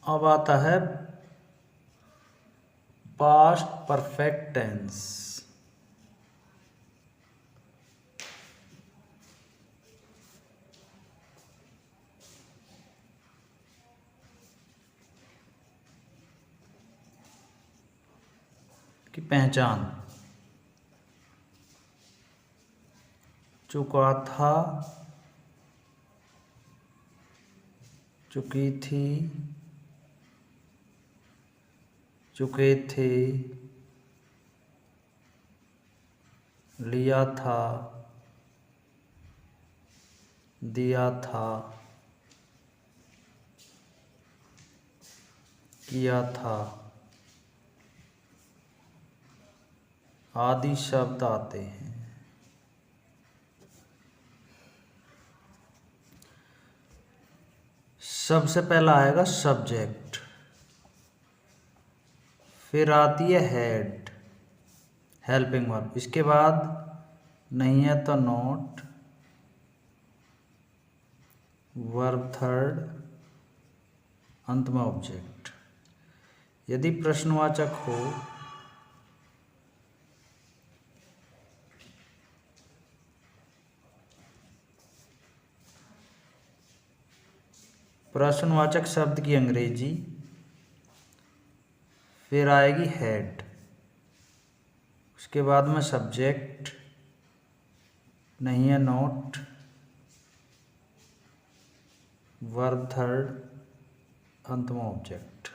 अब आता है पास्ट परफेक्ट टेंस। की पहचान। चुका था, चुकी थी, चुके थे, लिया था, दिया था, किया था आदि शब्द आते हैं। सबसे पहला आएगा सब्जेक्ट, फिर आती है हेड, हेल्पिंग वर्ब, इसके बाद नहीं है तो नॉट, वर्ब थर्ड, अंत में ऑब्जेक्ट। यदि प्रश्नवाचक हो प्रश्नवाचक शब्द की अंग्रेजी, फिर आएगी हेड, उसके बाद में सब्जेक्ट, नहीं है नॉट, वर्ब थर्ड, अंत में ऑब्जेक्ट।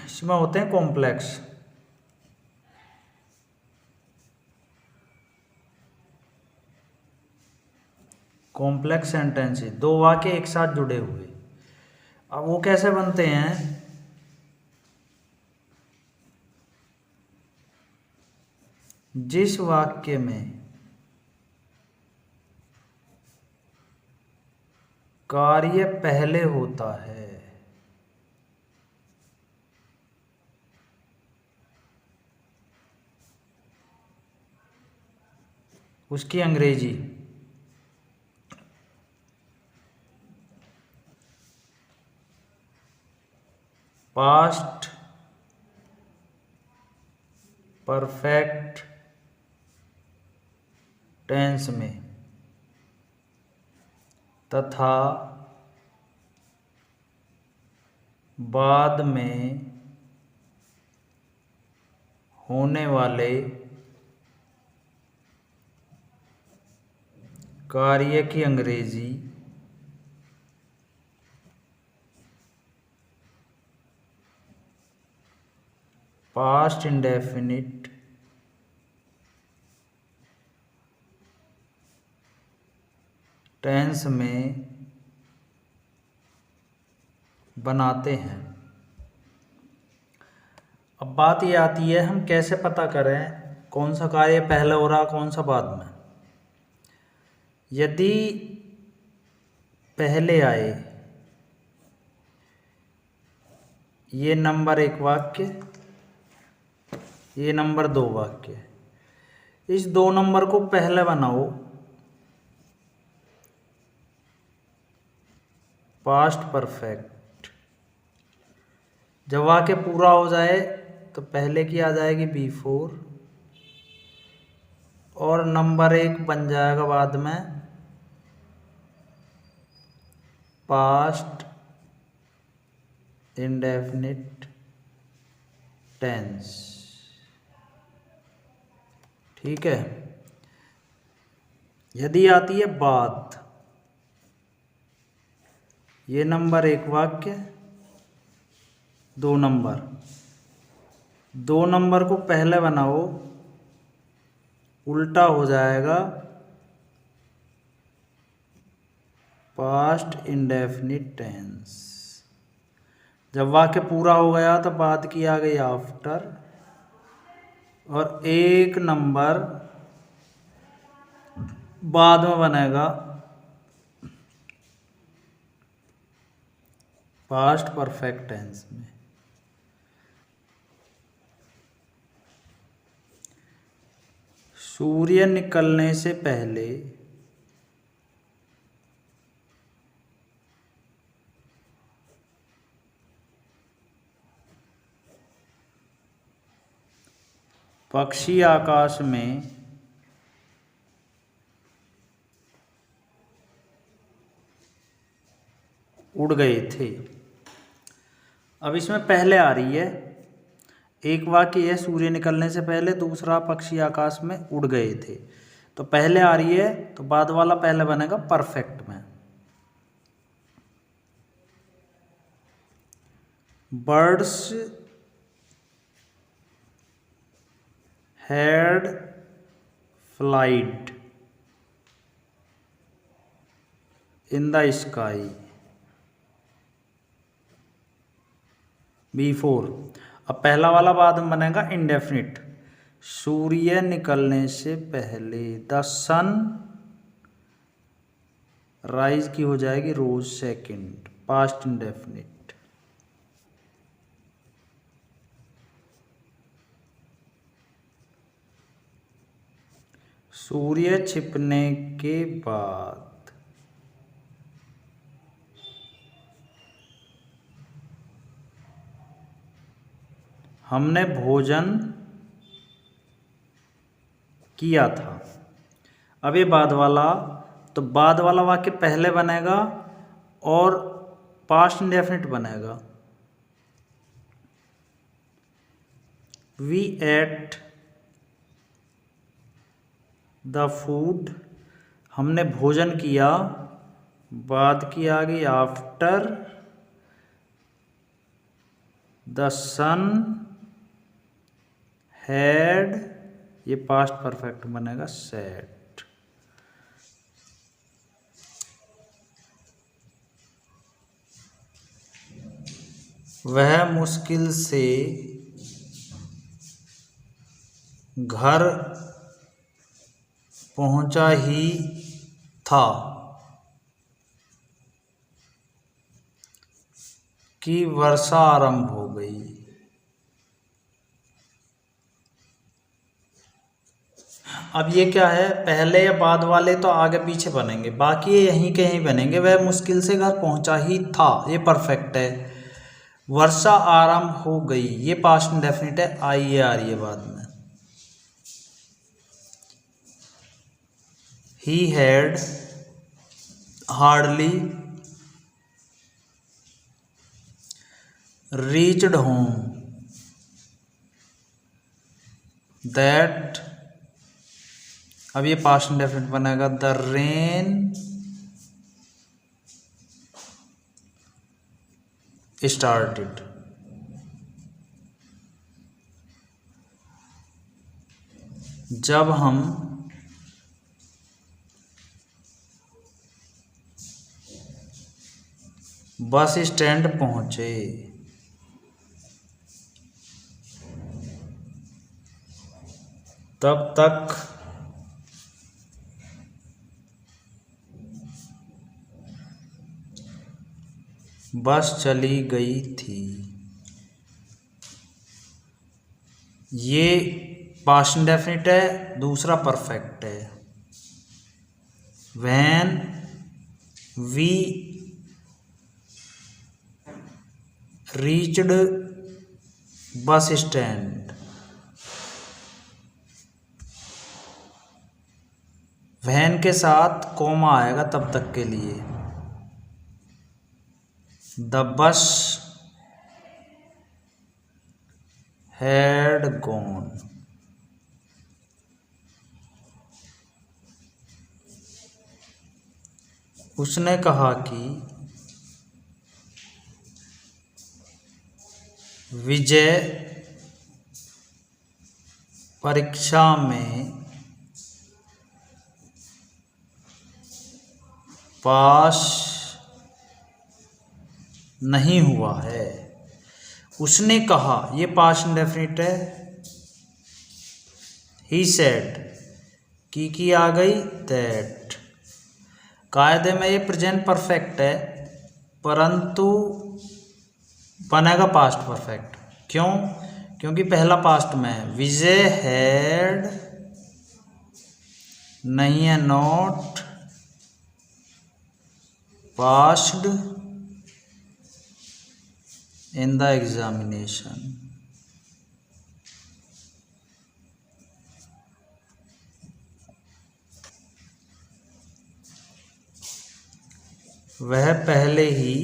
इसमें होते हैं कॉम्प्लेक्स। कॉम्प्लेक्स सेंटेंसेस, दो वाक्य एक साथ जुड़े हुए। अब वो कैसे बनते हैं? जिस वाक्य में कार्य पहले होता है उसकी अंग्रेजी पास्ट परफेक्ट टेंस में तथा बाद में होने वाले कार्य की अंग्रेजी पास्ट इंडेफिनिट टेंस में बनाते हैं। अब बात ये आती है, हम कैसे पता करें कौन सा कार्य पहले हो रहा कौन सा बाद में। यदि पहले आए ये नंबर एक वाक्य, ये नंबर दो वाक्य, इस दो नंबर को पहले बनाओ पास्ट परफेक्ट। जब वाक्य पूरा हो जाए तो पहले की आ जाएगी बिफोर और नंबर एक बन जाएगा बाद में पास्ट इंडेफिनिट टेंस। ठीक है। यदि आती है बाद, ये नंबर एक वाक्य, दो नंबर को पहले बनाओ, उल्टा हो जाएगा पास्ट इंडेफिनिट टेंस। जब वाक्य पूरा हो गया तो बाद की आ गई आफ्टर और एक नंबर बाद में बनेगा पास्ट परफेक्ट टेंस में। सूर्य निकलने से पहले पक्षी आकाश में उड़ गए थे। अब इसमें पहले आ रही है, एक वाक्य है सूर्य निकलने से पहले, दूसरा पक्षी आकाश में उड़ गए थे। तो पहले आ रही है तो बाद वाला पहले बनेगा परफेक्ट में। Birds had flied in the sky before. अब पहला वाला बाद में बनेगा इंडेफिनिट, सूर्य निकलने से पहले। द सन राइज की हो जाएगी रोज सेकंड, पास्ट इंडेफिनिट। सूर्य छिपने के बाद हमने भोजन किया था। अब ये बाद वाला, तो बाद वाला वाक्य पहले बनेगा और पास्ट इंडेफिनिट बनेगा। वी एट द फूड, हमने भोजन किया, बाद की आ गई आफ्टर द सन हैड, ये पास्ट परफेक्ट बनेगा सेट। वह मुश्किल से घर पहुंचा ही था कि वर्षा आरंभ हो गई। अब ये क्या है, पहले या बाद वाले तो आगे पीछे बनेंगे, बाकी ये यहीं के यहीं बनेंगे। वह मुश्किल से घर पहुंचा ही था, ये परफेक्ट है। वर्षा आरंभ हो गई, ये पास्ट इंडेफिनिट है, आई ये आ रही है बाद में। He had hardly reached home that, अब ये पास्ट इंडेफिनिट बनेगा। द रेन स्टार्टेड, जब हम बस स्टैंड पहुंचे, तब तक बस चली गई थी। ये पास्ट इंडेफिनिट है, दूसरा परफेक्ट है। When we reached bus stand, when के साथ कोमा आएगा तब तक के लिए। द बस हैड गॉन, उसने कहा कि विजय परीक्षा में पास नहीं हुआ है। उसने कहा, ये पास्ट इंडेफिनिट है। ही सेड, की आ गई दैट। कायदे में ये प्रेजेंट परफेक्ट है, परंतु बनेगा पास्ट परफेक्ट। क्यों? क्योंकि पहला पास्ट में है। विजय हैड नहीं है, not passed in the examination. वह पहले ही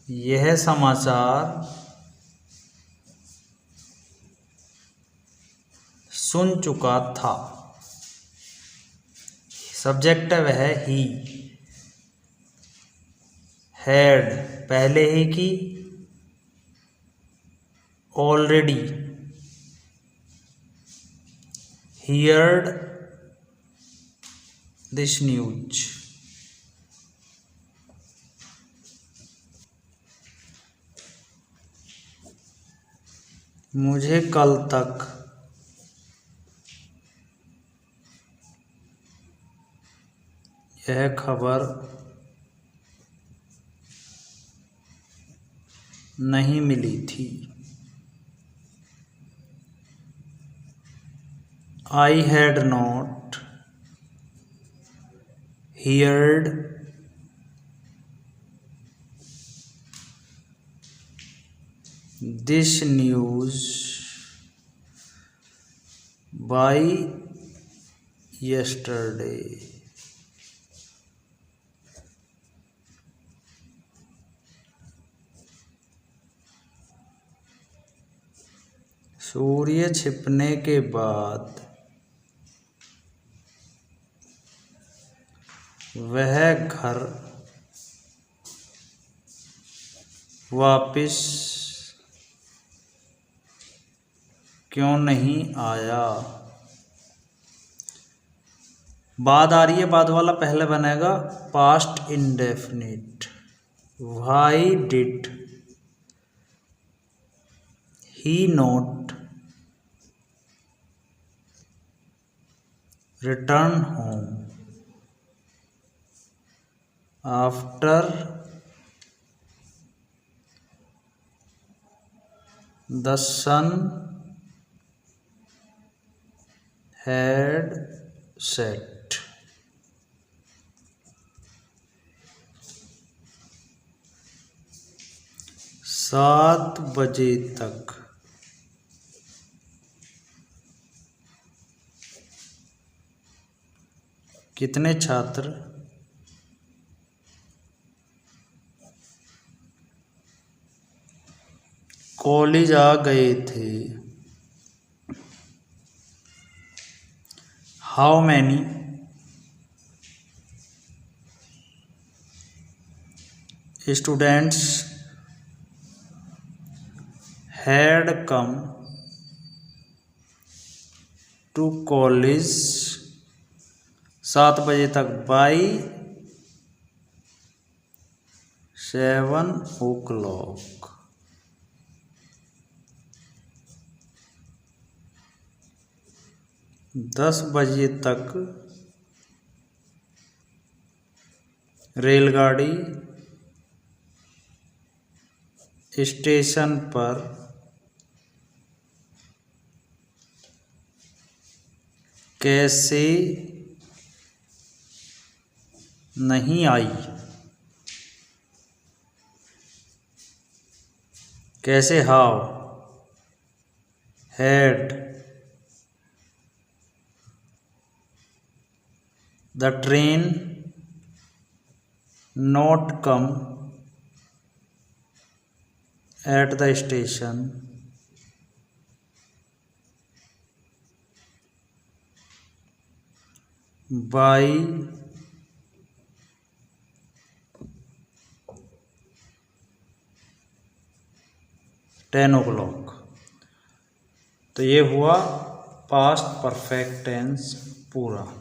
यह समाचार सुन चुका था। सब्जेक्ट है वह ही। हैड पहले ही की, ऑलरेडी heard this news। मुझे कल तक यह खबर नहीं मिली थी। I had not heard this news by yesterday। सूर्य छिपने के बाद वह घर वापस क्यों नहीं आया। बाद आ रही है, बाद वाला पहले बनेगा past indefinite. Why did he not return home after the sun had set। 7 बजे तक कितने छात्र कॉलेज आ गए थे। How many students had come to college 7 बजे तक बाई 7 o'clock। दस बजे तक रेलगाड़ी स्टेशन पर कैसे नहीं आई। कैसे how had the train not come at the station by 10 o'clock। तो ये हुआ पास्ट परफेक्ट टेंस पूरा।